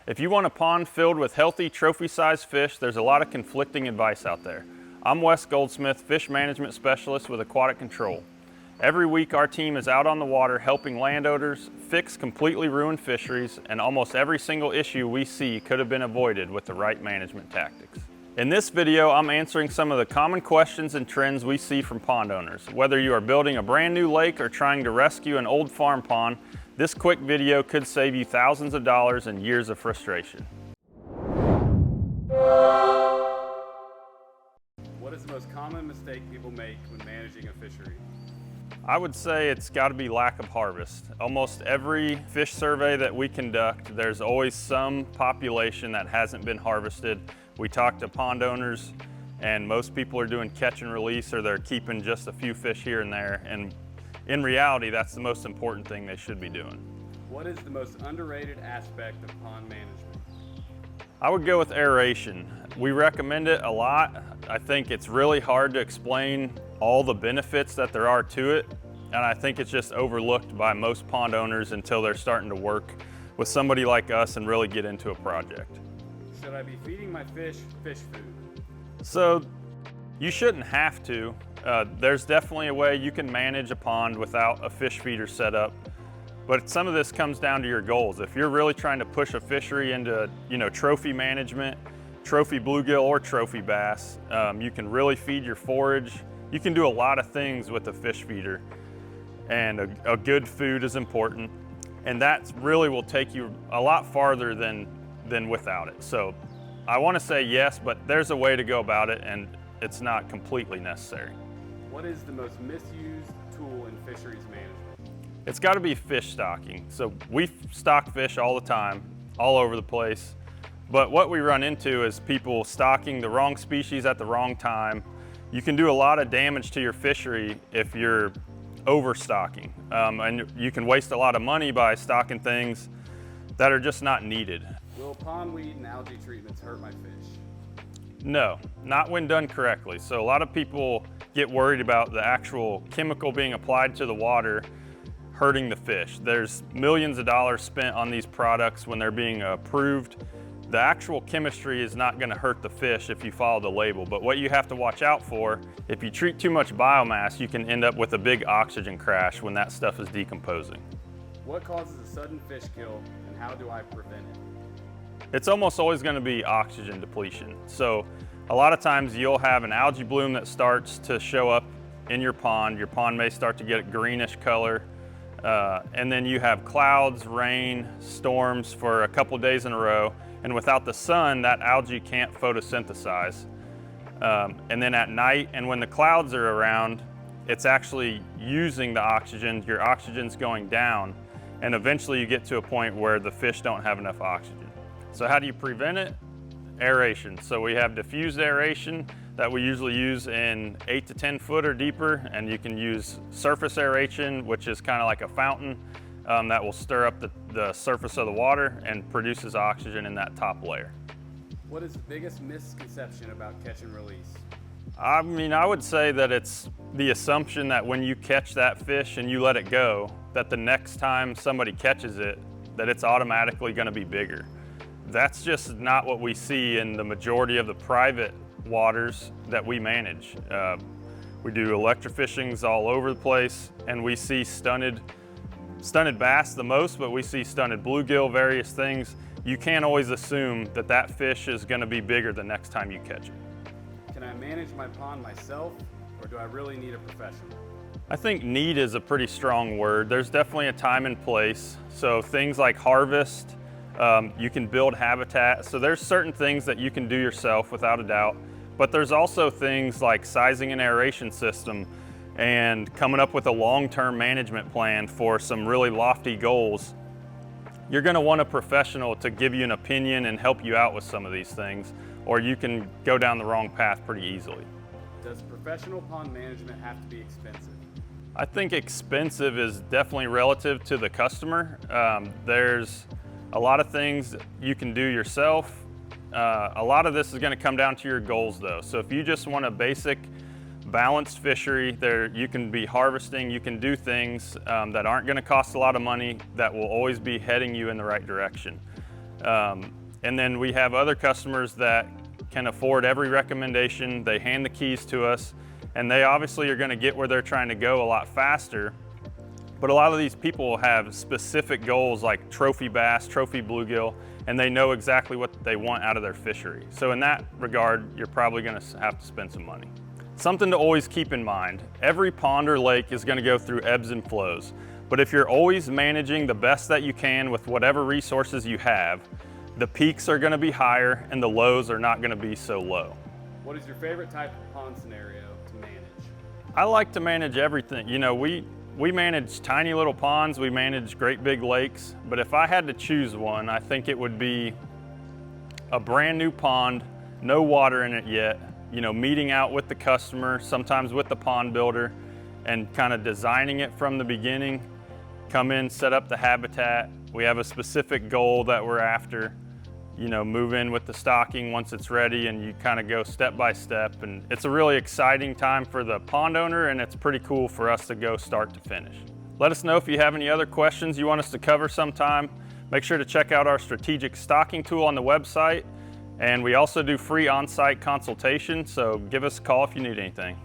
If you want a pond filled with healthy trophy-sized fish, there's a lot of conflicting advice out there. I'm Wes Goldsmith, Fish Management Specialist with Aquatic Control. Every week our team is out on the water helping landowners fix completely ruined fisheries, and almost every single issue we see could have been avoided with the right management tactics. In this video, I'm answering some of the common questions and trends we see from pond owners. Whether you are building a brand new lake or trying to rescue an old farm pond, this quick video could save you thousands of dollars and years of frustration. What is the most common mistake people make when managing a fishery? I would say it's got to be lack of harvest. Almost every fish survey that we conduct, there's always some population that hasn't been harvested. We talk to pond owners and most people are doing catch and release, or they're keeping just a few fish here and there. And in reality, that's the most important thing they should be doing. What is the most underrated aspect of pond management? I would go with aeration. We recommend it a lot. I think it's really hard to explain all the benefits that there are to it, and I think it's just overlooked by most pond owners until they're starting to work with somebody like us and really get into a project. Should I be feeding my fish fish food? So you shouldn't have to. There's definitely a way you can manage a pond without a fish feeder set up, but some of this comes down to your goals. If you're really trying to push a fishery into, trophy management, trophy bluegill or trophy bass, you can really feed your forage. You can do a lot of things with a fish feeder, and a good food is important, and that really will take you a lot farther than without it. So I want to say yes, but there's a way to go about it, and it's not completely necessary. What is the most misused tool in fisheries management? It's got to be fish stocking. So we stock fish all the time, all over the place. But what we run into is people stocking the wrong species at the wrong time. You can do a lot of damage to your fishery if you're overstocking. And you can waste a lot of money by stocking things that are just not needed. Will pondweed and algae treatments hurt my fish? No, not when done correctly. So a lot of people get worried about the actual chemical being applied to the water hurting the fish. There's millions of dollars spent on these products when they're being approved. The actual chemistry is not going to hurt the fish if you follow the label, but what you have to watch out for, if you treat too much biomass, you can end up with a big oxygen crash when that stuff is decomposing. What causes a sudden fish kill, and how do I prevent it? It's almost always going to be oxygen depletion. So a lot of times you'll have an algae bloom that starts to show up in your pond. Your pond may start to get a greenish color. And then you have clouds, rain, storms for a couple days in a row. And without the sun, that algae can't photosynthesize. And then at night, and when the clouds are around, it's actually using the oxygen. Your oxygen's going down. And eventually you get to a point where the fish don't have enough oxygen. So how do you prevent it? Aeration. So we have diffused aeration that we usually use in 8 to 10 foot or deeper, and you can use surface aeration, which is kind of like a fountain that will stir up the surface of the water and produces oxygen in that top layer. What is the biggest misconception about catch and release? I mean, I would say that it's the assumption that when you catch that fish and you let it go, that the next time somebody catches it, that it's automatically going to be bigger. That's just not what we see in the majority of the private waters that we manage. We do electrofishings all over the place, and we see stunted bass the most, but we see stunted bluegill, various things. You can't always assume that that fish is going to be bigger the next time you catch it. Can I manage my pond myself, or do I really need a professional? I think need is a pretty strong word. There's definitely a time and place. So things like harvest, you can build habitat. So there's certain things that you can do yourself without a doubt, but there's also things like sizing an aeration system and coming up with a long-term management plan for some really lofty goals. You're going to want a professional to give you an opinion and help you out with some of these things, or you can go down the wrong path pretty easily. Does professional pond management have to be expensive? I think expensive is definitely relative to the customer. There's a lot of things you can do yourself. A lot of this is going to come down to your goals though. So if you just want a basic balanced fishery, there you can be harvesting, you can do things that aren't going to cost a lot of money, that will always be heading you in the right direction. And then we have other customers that can afford every recommendation. They hand the keys to us, and they obviously are going to get where they're trying to go a lot faster. But a lot of these people have specific goals like trophy bass, trophy bluegill, and they know exactly what they want out of their fishery. So in that regard, you're probably going to have to spend some money. Something to always keep in mind, every pond or lake is going to go through ebbs and flows. But if you're always managing the best that you can with whatever resources you have, the peaks are going to be higher and the lows are not going to be so low. What is your favorite type of pond scenario to manage? I like to manage everything. You know, we manage tiny little ponds, we manage great big lakes, but if I had to choose one, I think it would be a brand new pond, no water in it yet, you know, meeting out with the customer, sometimes with the pond builder, and kind of designing it from the beginning. Come in, set up the habitat. We have a specific goal that we're after. You know, move in with the stocking once it's ready, and you kind of go step by step. And it's a really exciting time for the pond owner, and it's pretty cool for us to go start to finish. Let us know if you have any other questions you want us to cover sometime. Make sure to check out our strategic stocking tool on the website. And we also do free on-site consultation, so give us a call if you need anything.